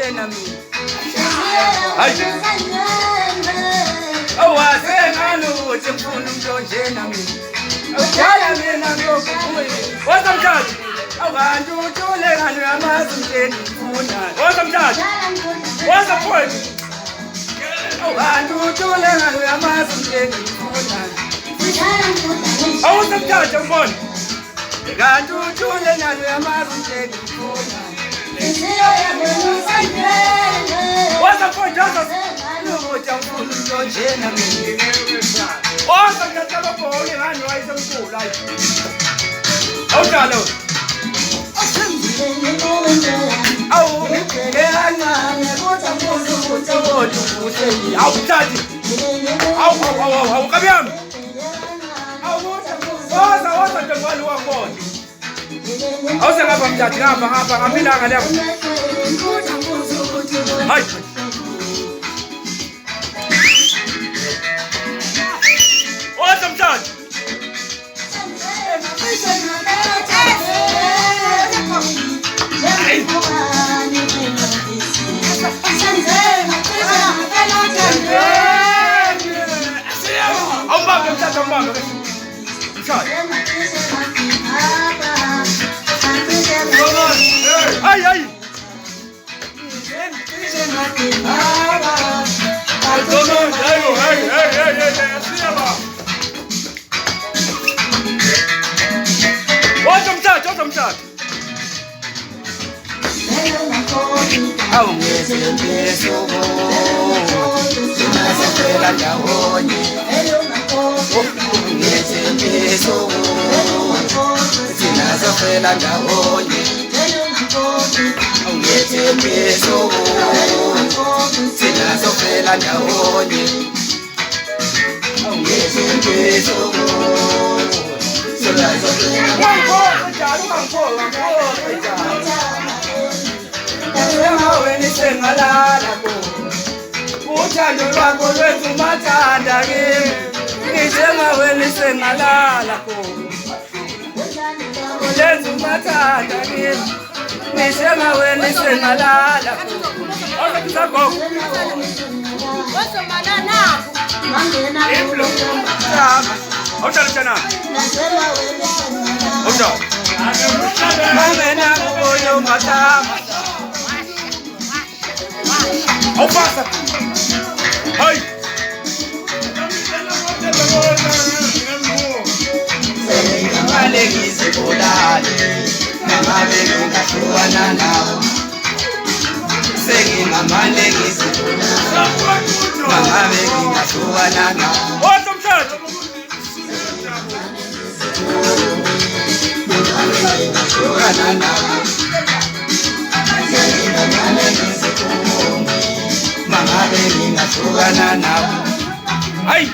njena mina hayi awasengani ukuthi ngifuna umuntu onjena mina awujala mina ngokubuye wazamthatha awukanti uthule ngani uyamazi umnteni ngifuna wazamthatha wazaphoyisa awukanti uthule ngani uyamazi umnteni ngifuna awuzamthatha mbona kanti uthule ngani uyamazi umnteni ngifuna wazaphoyisa ukuthi angifuna umuntu onjena mina wazamthatha ababholi ngani wayesemkhulu hayi awudala awu ngiyangana kodwa mbuzo ukuthi wona uhleli awuthathi awu kabiyami woza njengwali wakhona awusengapha mthathi ngapha ngaphilanga lapho hayi woza mthathi awubambe mthatha mbambe mthatha hayi mthatha awu ngiyezembesuko sinazofela ndawonye ngiyezembesuko sinazofela ndawonye ngiyezembesuko sinazofela ndawonye ngiyezembesuko sinazofela sengalala ko uthando lwakho lwenza umathanda kimi ngisengaweni sengalala ko lenza umathanda kimi ngisengaweni sengalala awusakho wasomalana mangena iblo awuthanda mangena kuyo matama oh pasa hey sengamalengise bolale nangabe ngahluwana nawe sengamalengise bolale nangabe ngahluwana nawe wazamthatha ngahluwana nawe mangabe ngingahlukana nawe hayi